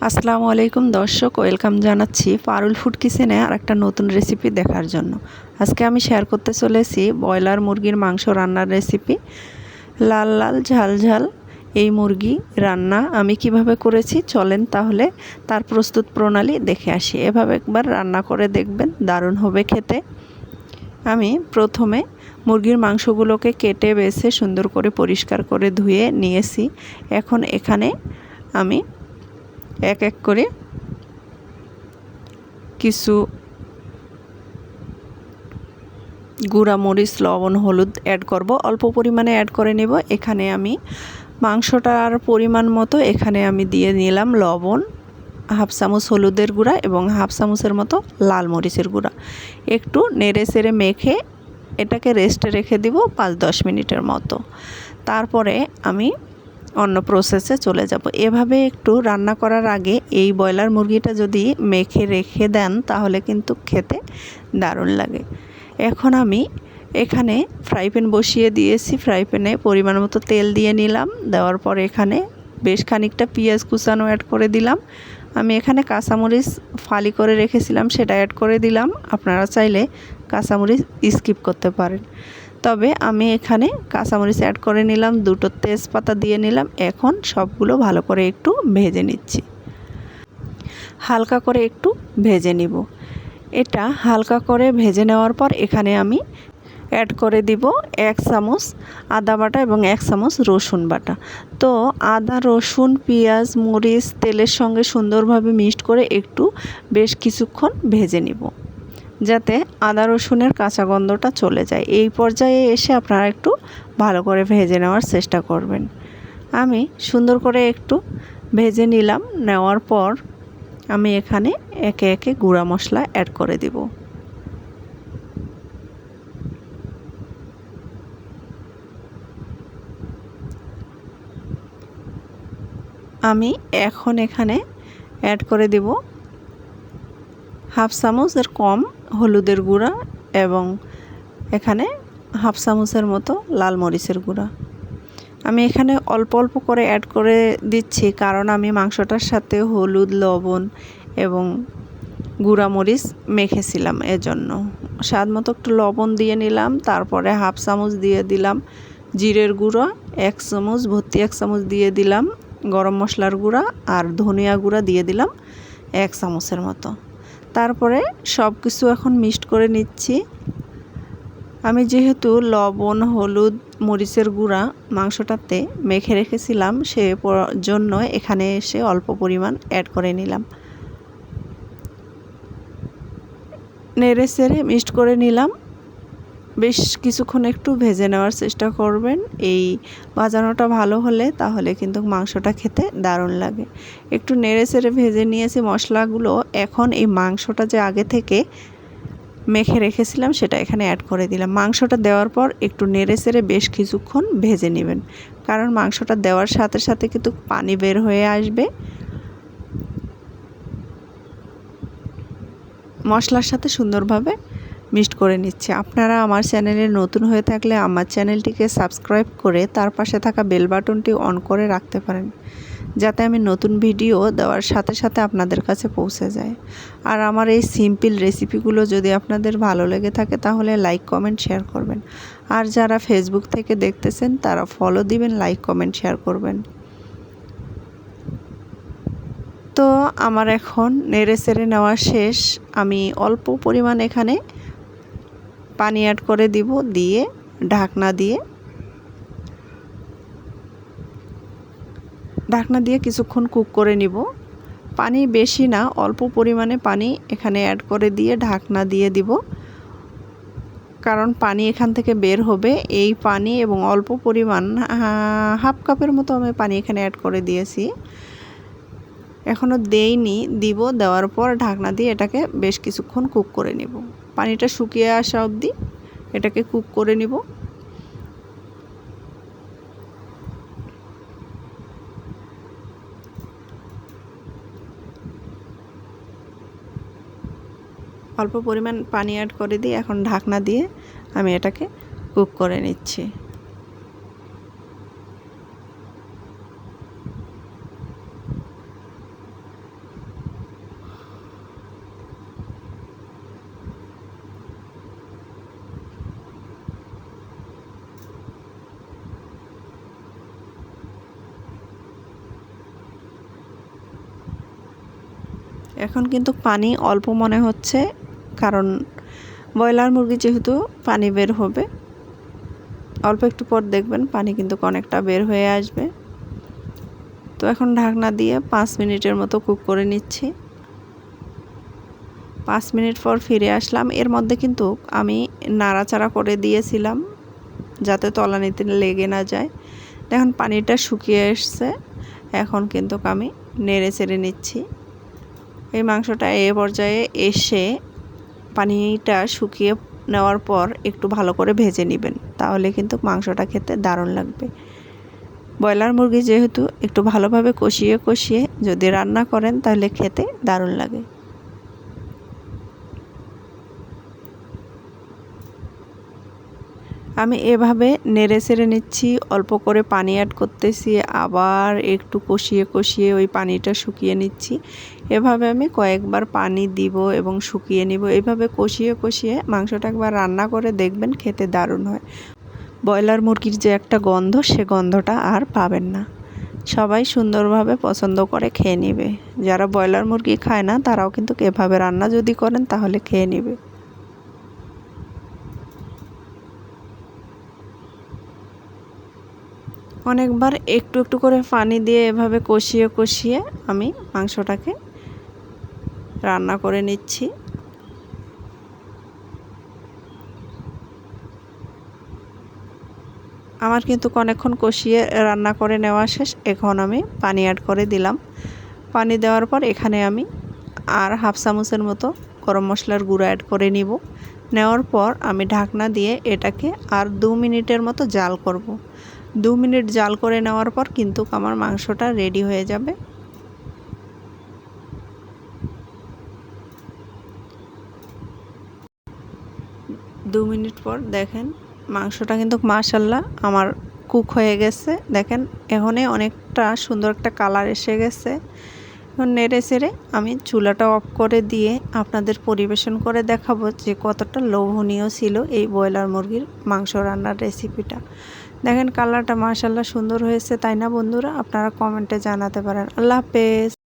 আসসালামু আলাইকুম দর্শক, ওয়েলকাম জানাচ্ছি পারুল ফুড কিচেনে আর একটা নতুন রেসিপি দেখার জন্য। আজকে আমি শেয়ার করতে চলেছি ব্রয়লার মুরগির মাংস রান্নার রেসিপি। লাল লাল ঝাল ঝাল এই মুরগি রান্না আমি কিভাবে করেছি চলেন তাহলে তার প্রস্তুত প্রণালী দেখে আসি। এভাবে একবার রান্না করে দেখবেন, দারুণ হবে খেতে। আমি প্রথমে মুরগির মাংসগুলোকে কেটে বেছে সুন্দর করে পরিষ্কার করে ধুয়ে নিয়েছি। এখন এখানে আমি এক এক করে কিছু গুঁড়া মরিচ, লবণ, হলুদ অ্যাড করব। অল্প পরিমাণে অ্যাড করে নেব। এখানে আমি মাংসটার পরিমাণ মতো এখানে আমি দিয়ে নিলাম লবণ, হাফ চামচ হলুদের গুঁড়া এবং হাফ চামচের মতো লাল মরিচের গুঁড়া। একটু নেড়ে চেড়ে মেখে এটাকে রেস্টে রেখে দিব 5-10 মিনিটের মতো। তারপরে আমি অন্য প্রসেসে চলে যাব। এভাবে একটু রান্না করার আগে এই ব্রয়লার মুরগিটা যদি মেখে রেখে দেন তাহলে কিন্তু খেতে দারুণ লাগে। এখন আমি এখানে ফ্রাই প্যান বসিয়ে দিয়েছি। ফ্রাই প্যানে পরিমাণ মতো তেল দিয়ে নিলাম। দেওয়ার পর এখানে বেশ খানিকটা পেঁয়াজ কুচানো অ্যাড করে দিলাম। আমি এখানে কাঁচামরিচ ফালি করে রেখেছিলাম, সেটা অ্যাড করে দিলাম। আপনারা চাইলে কাঁচামরিচ স্কিপ করতে পারেন, তবে আমি এখানে কাঁচামরিচ অ্যাড করে নিলাম। 2টো তেজপাতা দিয়ে নিলাম। এখন সবগুলো ভালো করে একটু ভেজে নিচ্ছি, হালকা করে একটু ভেজে নিব। এটা হালকা করে ভেজে নেওয়ার পর এখানে আমি অ্যাড করে দিব 1 চামচ আদা বাটা এবং 1 চামচ রসুন বাটা। তো আদা, রসুন, পেঁয়াজ, মরিচ তেলের সঙ্গে সুন্দরভাবে মিক্সড করে একটু বেশ কিছুক্ষণ ভেজে নিব, যাতে আদা রসুনের কাঁচা গন্ধটা চলে যায়। এই পর্যায়ে এসে আপনারা একটু ভালো করে ভেজে নেওয়ার চেষ্টা করবেন। আমি সুন্দর করে একটু ভেজে নিলাম। নেওয়ার পর আমি এখানে একে একে গুঁড়া মশলা অ্যাড করে দিব। আমি এখন এখানে অ্যাড করে দিব হাফ চামচের কম হলুদের গুঁড়া এবং এখানে হাফ চামচের মতো লাল মরিচের গুঁড়া। আমি এখানে অল্প অল্প করে অ্যাড করে দিচ্ছি, কারণ আমি মাংসটার সাথে হলুদ, লবণ এবং গুঁড়া মরিচ মেখেছিলাম, এজন্য স্বাদ মতো একটু লবণ দিয়ে নিলাম। তারপরে হাফ চামচ দিয়ে দিলাম জিরের গুঁড়া, 1 চামচ ভর্তি 1 চামচ দিয়ে দিলাম গরম মশলার গুঁড়া, আর ধনিয়া গুঁড়া দিয়ে দিলাম 1 চামচের মতো। তারপরে সব কিছু এখন মিক্সড করে নিচ্ছি। আমি যেহেতু লবণ, হলুদ, মরিচের গুঁড়া মাংসটাতে মেখে রেখেছিলাম, সে জন্য এখানে এসে অল্প পরিমাণ অ্যাড করে নিলাম। নেড়ে চেড়ে মিক্সড করে নিলাম। বেশ কিছুক্ষণ একটু ভেজে নেওয়ার চেষ্টা করবেন। এই ভাজানোটা ভালো হলে তাহলে কিন্তু মাংসটা খেতে দারুণ লাগে। একটু নেড়ে চেড়ে ভেজে নিয়েছি মশলাগুলো। এখন এই মাংসটা যে আগে থেকে মেখে রেখেছিলাম সেটা এখানে অ্যাড করে দিলাম। মাংসটা দেওয়ার পর একটু নেড়ে চেড়ে বেশ কিছুক্ষণ ভেজে নেবেন, কারণ মাংসটা দেওয়ার সাথে সাথে কিন্তু পানি বের হয়ে আসবে। মশলার সাথে সুন্দরভাবে মিক্সড করে নিচ্ছে। আপনারা আমার চ্যানেলে নতুন হয়ে থাকলে আমার চ্যানেলটিকে সাবস্ক্রাইব করে তার পাশে থাকা বেল বাটনটি অন করে রাখতে পারেন, যাতে আমি নতুন ভিডিও দেওয়ার সাথে সাথে আপনাদের কাছে পৌঁছে যায়। আর আমার এই সিম্পল রেসিপিগুলো যদি আপনাদের ভালো লেগে থাকে তাহলে লাইক, কমেন্ট, শেয়ার করবেন। আর যারা ফেসবুক থেকে দেখতেছেন তারা ফলো দিবেন, লাইক, কমেন্ট, শেয়ার করবেন। তো আমার এখন নেড়ে চেড়ে নেওয়া শেষ। আমি অল্প পরিমাণ এখানে পানি অ্যাড করে দিব, দিয়ে ঢাকনা দিয়ে কিছুক্ষণ কুক করে নিব। পানি বেশি না, অল্প পরিমাণে পানি এখানে অ্যাড করে দিয়ে ঢাকনা দিয়ে দিব, কারণ পানি এখান থেকে বের হবে। এই পানি এবং অল্প পরিমাণ হাফ কাপের মতো আমি পানি এখানে অ্যাড করে দিয়েছি। এখনও দেইনি, দিব। দেওয়ার পর ঢাকনা দিয়ে এটাকে বেশ কিছুক্ষণ কুক করে নেব। পানিটা শুকিয়ে আসা অবধি এটাকে কুক করে নিব। অল্প পরিমাণ পানি অ্যাড করে দিয়ে এখন ঢাকনা দিয়ে আমি এটাকে কুক করে নিচ্ছি। এখন কিন্তু পানি অল্প মনে হচ্ছে, কারণ ব্রয়লার মুরগি যেহেতু পানি বের হবে। অল্প একটু পর দেখবেন পানি কিন্তু অনেকটা বের হয়ে আসবে। তো এখন ঢাকনা দিয়ে 5 মিনিটের মতো কুক করে নিচ্ছি। 5 মিনিট পর ফিরে আসলাম। এর মধ্যে কিন্তু আমি নাড়াচাড়া করে দিয়েছিলাম যাতে তলানিতে লেগে না যায়। দেখুন পানিটা শুকিয়ে এসছে। এখন কিন্তু আমি নেড়ে চেড়ে নিচ্ছি। এই মাংসটা এ পর্যায়ে এসে পানিটা শুকিয়ে নেওয়ার পর একটু ভালো করে ভেজে নেবেন, তাহলে কিন্তু মাংসটা খেতে দারুণ লাগবে। ব্রয়লার মুরগি যেহেতু একটু ভালোভাবে কষিয়ে কষিয়ে যদি রান্না করেন তাহলে খেতে দারুণ লাগে। আমি এভাবে নেড়ে চেড়ে নিচ্ছি, অল্প করে পানি অ্যাড করতেছি, আবার একটু কষিয়ে কষিয়ে ওই পানিটা শুকিয়ে নিচ্ছি। এভাবে আমি কয়েকবার পানি দিব এবং শুকিয়ে নিব। এভাবে কষিয়ে কষিয়ে মাংসটা একবার রান্না করে দেখবেন, খেতে দারুণ হয়। ব্রয়লার মুরগির যে একটা গন্ধ, সে গন্ধটা আর পাবেন না। সবাই সুন্দরভাবে পছন্দ করে খেয়ে নেবে। যারা ব্রয়লার মুরগি খায় না তারাও কিন্তু এভাবে রান্না যদি করেন তাহলে খেয়ে নেবে। অনেকবার একটু একটু করে পানি দিয়ে এভাবে কষিয়ে কষিয়ে আমি মাংসটাকে রান্না করে নিচ্ছি। আমার কিন্তু অনেকক্ষণ কষিয়ে রান্না করে নেওয়া শেষ। এখন আমি পানি অ্যাড করে দিলাম। পানি দেওয়ার পর এখানে আমি আর হাফ চামচের মতো গরম মশলার গুঁড়ো অ্যাড করে নিব। নেওয়ার পর আমি ঢাকনা দিয়ে এটাকে আর 2 মিনিটের মতো জাল করব। 2 মিনিট জাল করে নেওয়ার পর কিন্তু আমার মাংসটা রেডি হয়ে যাবে। 2 মিনিট পর দেখেন মাংসটা কিন্তু মাশাআল্লাহ আমার কুক হয়ে গেছে। দেখেন এখনই অনেকটা সুন্দর একটা কালার এসে গেছে। এখন নেড়ে চেড়ে আমি চুলাটা অফ করে দিয়ে আপনাদের পরিবেশন করে দেখাবো যে কতটা লোভনীয় ছিল এই ব্রয়লার মুরগির মাংস রান্নার রেসিপিটা। দেখেন কালারটা মাশাআল্লাহ সুন্দর হয়েছে, তাই না বন্ধুরা? আপনারা কমেন্টে জানাতে পারেন। আল্লাহ হাফেজ।